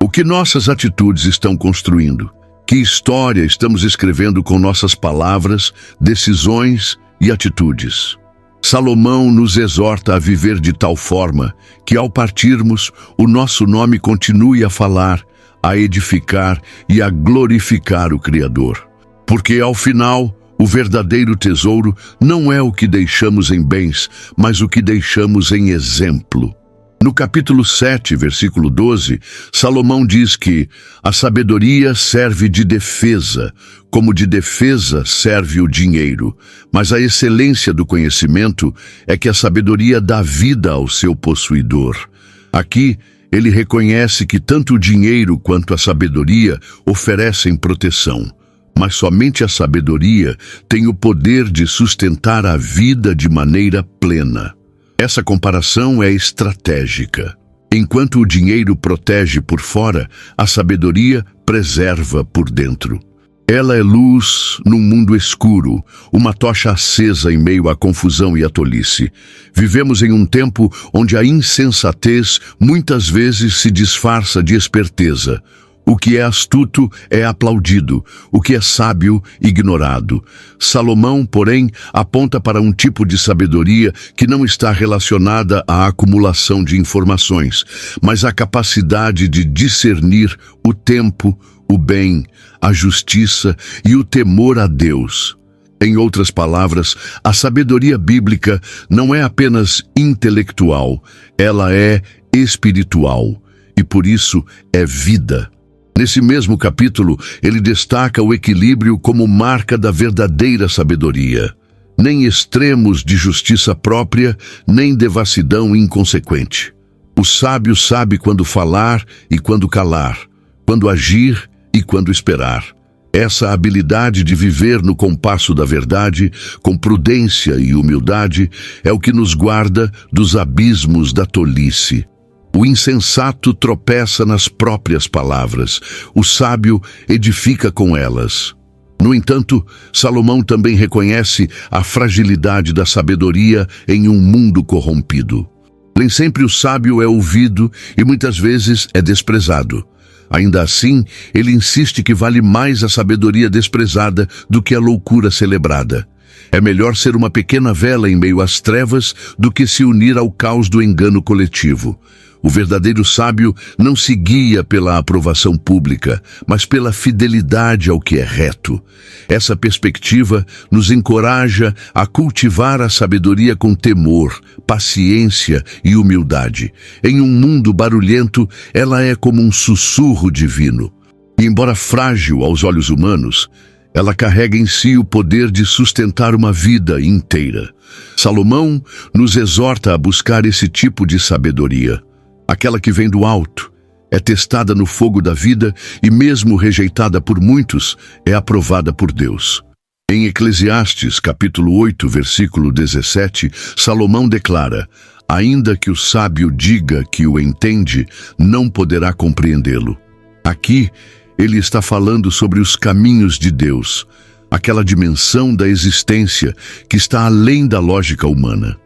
A: O que nossas atitudes estão construindo? Que história estamos escrevendo com nossas palavras, decisões e atitudes? Salomão nos exorta a viver de tal forma que, ao partirmos, o nosso nome continue a falar, a edificar e a glorificar o Criador. Porque, ao final, o verdadeiro tesouro não é o que deixamos em bens, mas o que deixamos em exemplo. No capítulo 7, versículo 12, Salomão diz que a sabedoria serve de defesa, como de defesa serve o dinheiro. Mas a excelência do conhecimento é que a sabedoria dá vida ao seu possuidor. Aqui, ele reconhece que tanto o dinheiro quanto a sabedoria oferecem proteção. Mas somente a sabedoria tem o poder de sustentar a vida de maneira plena. Essa comparação é estratégica. Enquanto o dinheiro protege por fora, a sabedoria preserva por dentro. Ela é luz num mundo escuro, uma tocha acesa em meio à confusão e à tolice. Vivemos em um tempo onde a insensatez muitas vezes se disfarça de esperteza. O que é astuto é aplaudido, o que é sábio, ignorado. Salomão, porém, aponta para um tipo de sabedoria que não está relacionada à acumulação de informações, mas à capacidade de discernir o tempo, o bem, a justiça e o temor a Deus. Em outras palavras, a sabedoria bíblica não é apenas intelectual, ela é espiritual e, por isso, é vida. Nesse mesmo capítulo, ele destaca o equilíbrio como marca da verdadeira sabedoria. Nem extremos de justiça própria, nem devassidão inconsequente. O sábio sabe quando falar e quando calar, quando agir e quando esperar. Essa habilidade de viver no compasso da verdade, com prudência e humildade, é o que nos guarda dos abismos da tolice. O insensato tropeça nas próprias palavras, o sábio edifica com elas. No entanto, Salomão também reconhece a fragilidade da sabedoria em um mundo corrompido. Nem sempre o sábio é ouvido e muitas vezes é desprezado. Ainda assim, ele insiste que vale mais a sabedoria desprezada do que a loucura celebrada. É melhor ser uma pequena vela em meio às trevas do que se unir ao caos do engano coletivo. O verdadeiro sábio não se guia pela aprovação pública, mas pela fidelidade ao que é reto. Essa perspectiva nos encoraja a cultivar a sabedoria com temor, paciência e humildade. Em um mundo barulhento, ela é como um sussurro divino. E, embora frágil aos olhos humanos, ela carrega em si o poder de sustentar uma vida inteira. Salomão nos exorta a buscar esse tipo de sabedoria. aquela que vem do alto, é testada no fogo da vida e, mesmo rejeitada por muitos, é aprovada por Deus. Em Eclesiastes, capítulo 8, versículo 17, Salomão declara: ainda que o sábio diga que o entende, não poderá compreendê-lo. Aqui, ele está falando sobre os caminhos de Deus, aquela dimensão da existência que está além da lógica humana.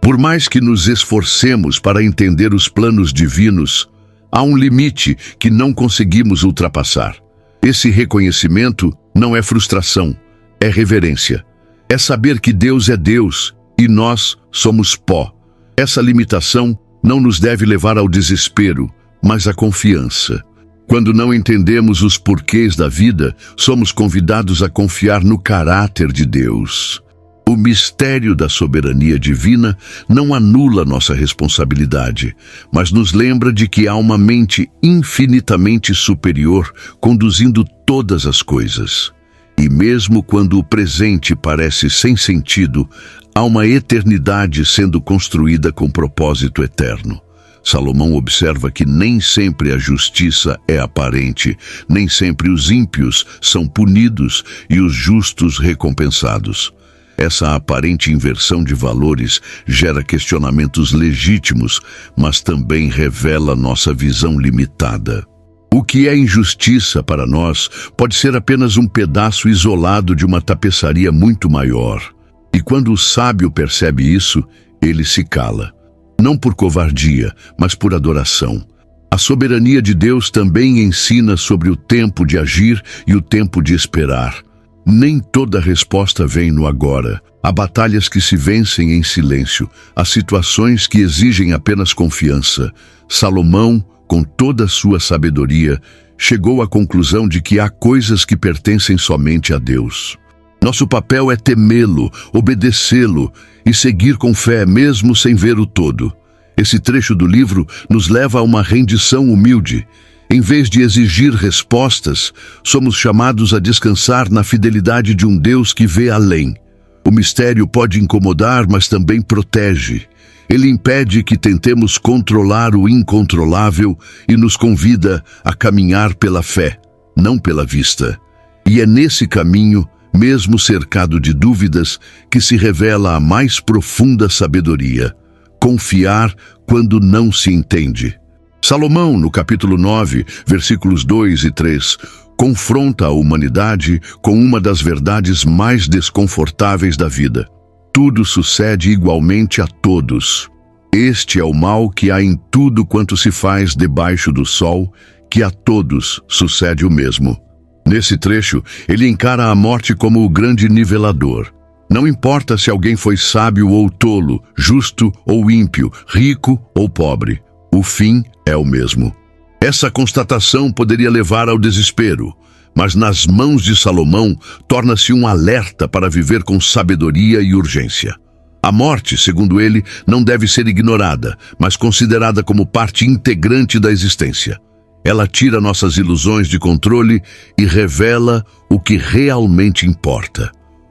A: Por mais que nos esforcemos para entender os planos divinos, há um limite que não conseguimos ultrapassar. Esse reconhecimento não é frustração, é reverência. É saber que Deus é Deus e nós somos pó. Essa limitação não nos deve levar ao desespero, mas à confiança. Quando não entendemos os porquês da vida, somos convidados a confiar no caráter de Deus. O mistério da soberania divina não anula nossa responsabilidade, mas nos lembra de que há uma mente infinitamente superior conduzindo todas as coisas. E mesmo quando o presente parece sem sentido, há uma eternidade sendo construída com propósito eterno. Salomão observa que nem sempre a justiça é aparente, nem sempre os ímpios são punidos e os justos recompensados. Essa aparente inversão de valores gera questionamentos legítimos, mas também revela nossa visão limitada. O que é injustiça para nós pode ser apenas um pedaço isolado de uma tapeçaria muito maior. E quando o sábio percebe isso, ele se cala. Não por covardia, mas por adoração. A soberania de Deus também ensina sobre o tempo de agir e o tempo de esperar. Nem toda resposta vem no agora. Há batalhas que se vencem em silêncio, há situações que exigem apenas confiança. Salomão, com toda a sua sabedoria, chegou à conclusão de que há coisas que pertencem somente a Deus. Nosso papel é temê-lo, obedecê-lo e seguir com fé mesmo sem ver o todo. Esse trecho do livro nos leva a uma rendição humilde. Em vez de exigir respostas, somos chamados a descansar na fidelidade de um Deus que vê além. O mistério pode incomodar, mas também protege. Ele impede que tentemos controlar o incontrolável e nos convida a caminhar pela fé, não pela vista. E é nesse caminho, mesmo cercado de dúvidas, que se revela a mais profunda sabedoria: confiar quando não se entende. Salomão, no capítulo 9, versículos 2 e 3, confronta a humanidade com uma das verdades mais desconfortáveis da vida. Tudo sucede igualmente a todos. Este é o mal que há em tudo quanto se faz debaixo do sol, que a todos sucede o mesmo. Nesse trecho, ele encara a morte como o grande nivelador. Não importa se alguém foi sábio ou tolo, justo ou ímpio, rico ou pobre. O fim é o mesmo. Essa constatação poderia levar ao desespero, mas nas mãos de Salomão torna-se um alerta para viver com sabedoria e urgência. A morte, segundo ele, não deve ser ignorada, mas considerada como parte integrante da existência. Ela tira nossas ilusões de controle e revela o que realmente importa.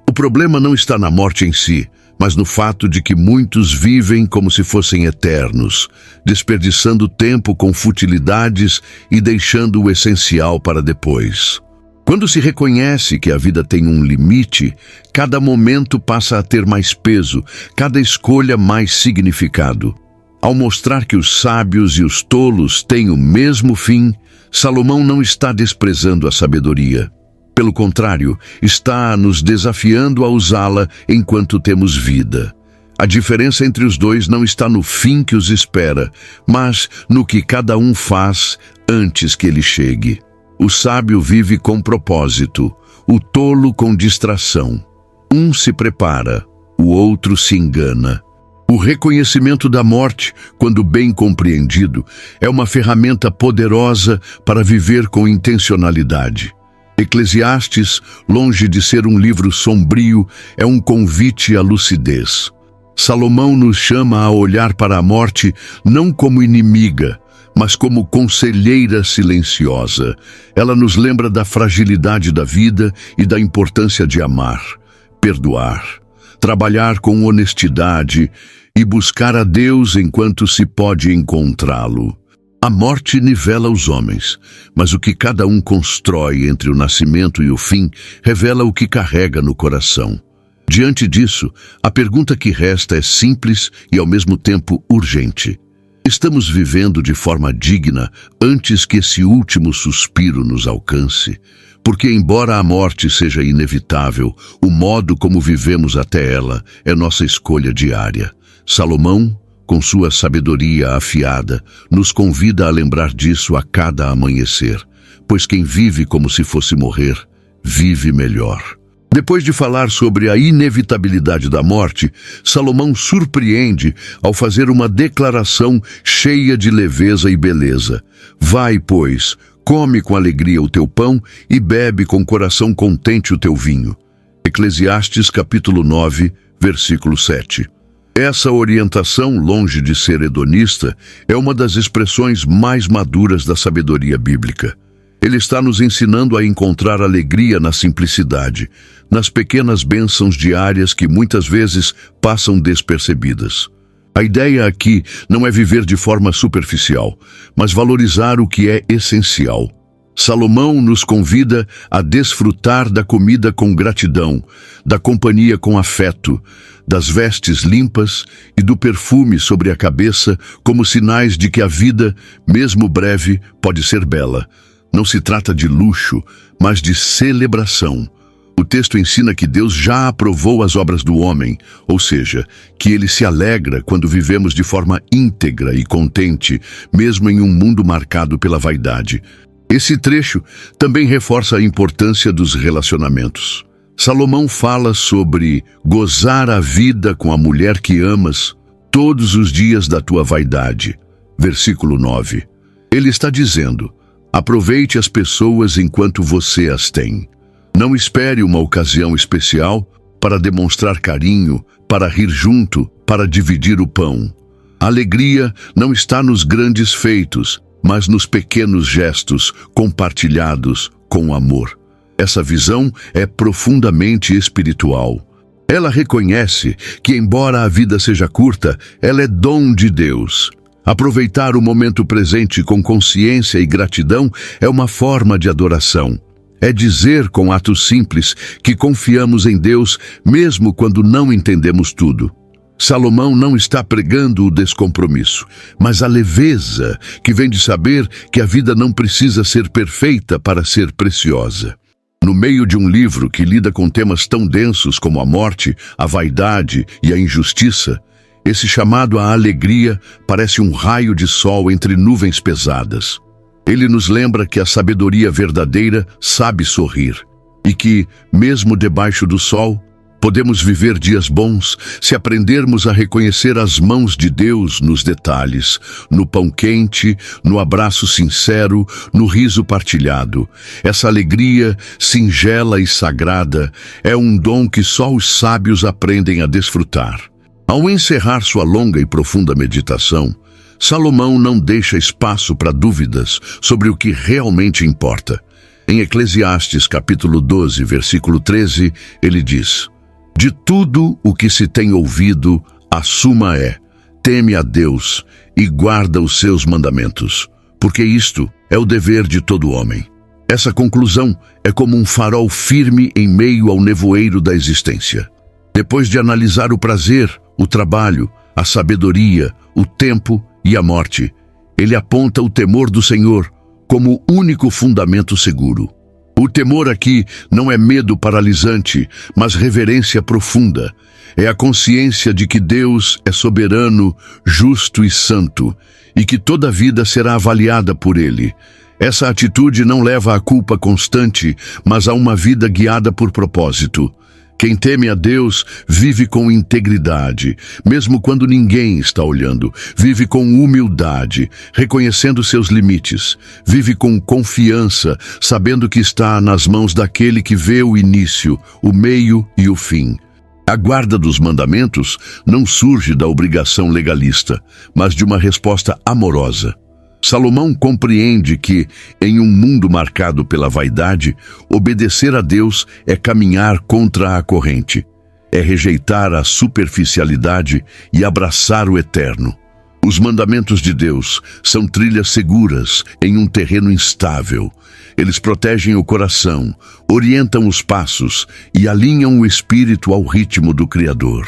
A: O problema não está na morte em si, mas no fato de que muitos vivem como se fossem eternos, desperdiçando tempo com futilidades e deixando o essencial para depois. Quando se reconhece que a vida tem um limite, cada momento passa a ter mais peso, cada escolha mais significado. Ao mostrar que os sábios e os tolos têm o mesmo fim, Salomão não está desprezando a sabedoria. Pelo contrário, está nos desafiando a usá-la enquanto temos vida. A diferença entre os dois não está no fim que os espera, mas no que cada um faz antes que ele chegue. O sábio vive com propósito, o tolo com distração. Um se prepara, o outro se engana. O reconhecimento da morte, quando bem compreendido, é uma ferramenta poderosa para viver com intencionalidade. Eclesiastes, longe de ser um livro sombrio, é um convite à lucidez. Salomão nos chama a olhar para a morte não como inimiga, mas como conselheira silenciosa. Ela nos lembra da fragilidade da vida e da importância de amar, perdoar, trabalhar com honestidade e buscar a Deus enquanto se pode encontrá-lo. A morte nivela os homens, mas o que cada um constrói entre o nascimento e o fim revela o que carrega no coração. Diante disso, a pergunta que resta é simples e ao mesmo tempo urgente. Estamos vivendo de forma digna antes que esse último suspiro nos alcance? Porque, embora a morte seja inevitável, o modo como vivemos até ela é nossa escolha diária. Salomão, com sua sabedoria afiada, nos convida a lembrar disso a cada amanhecer, pois quem vive como se fosse morrer, vive melhor. Depois de falar sobre a inevitabilidade da morte, Salomão surpreende ao fazer uma declaração cheia de leveza e beleza. Vai, pois, come com alegria o teu pão e bebe com coração contente o teu vinho. Eclesiastes capítulo 9, versículo 7. Essa orientação, longe de ser hedonista, é uma das expressões mais maduras da sabedoria bíblica. Ele está nos ensinando a encontrar alegria na simplicidade, nas pequenas bênçãos diárias que muitas vezes passam despercebidas. A ideia aqui não é viver de forma superficial, mas valorizar o que é essencial. Salomão nos convida a desfrutar da comida com gratidão, da companhia com afeto, das vestes limpas e do perfume sobre a cabeça como sinais de que a vida, mesmo breve, pode ser bela. Não se trata de luxo, mas de celebração. O texto ensina que Deus já aprovou as obras do homem, ou seja, que ele se alegra quando vivemos de forma íntegra e contente, mesmo em um mundo marcado pela vaidade. Esse trecho também reforça a importância dos relacionamentos. Salomão fala sobre gozar a vida com a mulher que amas todos os dias da tua vaidade. Versículo 9. Ele está dizendo: aproveite as pessoas enquanto você as tem. Não espere uma ocasião especial para demonstrar carinho, para rir junto, para dividir o pão. A alegria não está nos grandes feitos, mas nos pequenos gestos compartilhados com amor. Essa visão é profundamente espiritual. Ela reconhece que, embora a vida seja curta, ela é dom de Deus. Aproveitar o momento presente com consciência e gratidão é uma forma de adoração. É dizer com atos simples que confiamos em Deus mesmo quando não entendemos tudo. Salomão não está pregando o descompromisso, mas a leveza que vem de saber que a vida não precisa ser perfeita para ser preciosa. No meio de um livro que lida com temas tão densos como a morte, a vaidade e a injustiça, esse chamado à alegria parece um raio de sol entre nuvens pesadas. Ele nos lembra que a sabedoria verdadeira sabe sorrir e que, mesmo debaixo do sol, podemos viver dias bons se aprendermos a reconhecer as mãos de Deus nos detalhes, no pão quente, no abraço sincero, no riso partilhado. Essa alegria, singela e sagrada, é um dom que só os sábios aprendem a desfrutar. Ao encerrar sua longa e profunda meditação, Salomão não deixa espaço para dúvidas sobre o que realmente importa. Em Eclesiastes capítulo 12, versículo 13, ele diz: de tudo o que se tem ouvido, a suma é: teme a Deus e guarda os seus mandamentos, porque isto é o dever de todo homem. Essa conclusão é como um farol firme em meio ao nevoeiro da existência. Depois de analisar o prazer, o trabalho, a sabedoria, o tempo e a morte, ele aponta o temor do Senhor como o único fundamento seguro. O temor aqui não é medo paralisante, mas reverência profunda. É a consciência de que Deus é soberano, justo e santo, e que toda vida será avaliada por Ele. Essa atitude não leva à culpa constante, mas a uma vida guiada por propósito. Quem teme a Deus vive com integridade, mesmo quando ninguém está olhando. Vive com humildade, reconhecendo seus limites. Vive com confiança, sabendo que está nas mãos daquele que vê o início, o meio e o fim. A guarda dos mandamentos não surge da obrigação legalista, mas de uma resposta amorosa. Salomão compreende que, em um mundo marcado pela vaidade, obedecer a Deus é caminhar contra a corrente. É rejeitar a superficialidade e abraçar o eterno. Os mandamentos de Deus são trilhas seguras em um terreno instável. Eles protegem o coração, orientam os passos e alinham o espírito ao ritmo do Criador.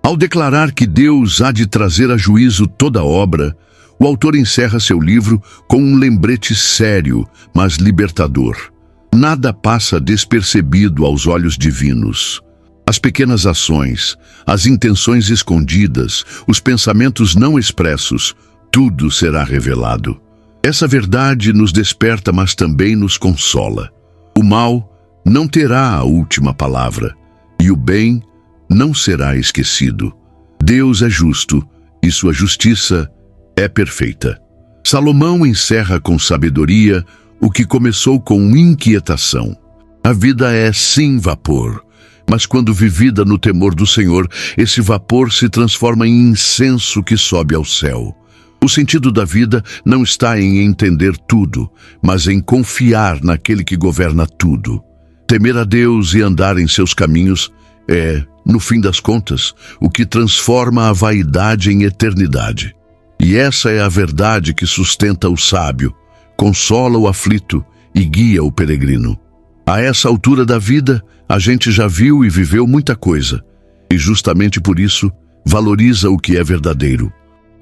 A: Ao declarar que Deus há de trazer a juízo toda obra, o autor encerra seu livro com um lembrete sério, mas libertador. Nada passa despercebido aos olhos divinos. As pequenas ações, as intenções escondidas, os pensamentos não expressos, tudo será revelado. Essa verdade nos desperta, mas também nos consola. O mal não terá a última palavra, e o bem não será esquecido. Deus é justo, e sua justiça é perfeita. Salomão encerra com sabedoria o que começou com inquietação. A vida é sim vapor, mas quando vivida no temor do Senhor, esse vapor se transforma em incenso que sobe ao céu. O sentido da vida não está em entender tudo, mas em confiar naquele que governa tudo. Temer a Deus e andar em seus caminhos é, no fim das contas, o que transforma a vaidade em eternidade. E essa é a verdade que sustenta o sábio, consola o aflito e guia o peregrino. A essa altura da vida, a gente já viu e viveu muita coisa, e justamente por isso, valoriza o que é verdadeiro.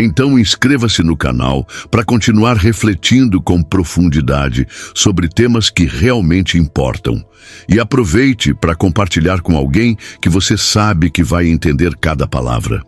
A: Então inscreva-se no canal para continuar refletindo com profundidade sobre temas que realmente importam. E aproveite para compartilhar com alguém que você sabe que vai entender cada palavra.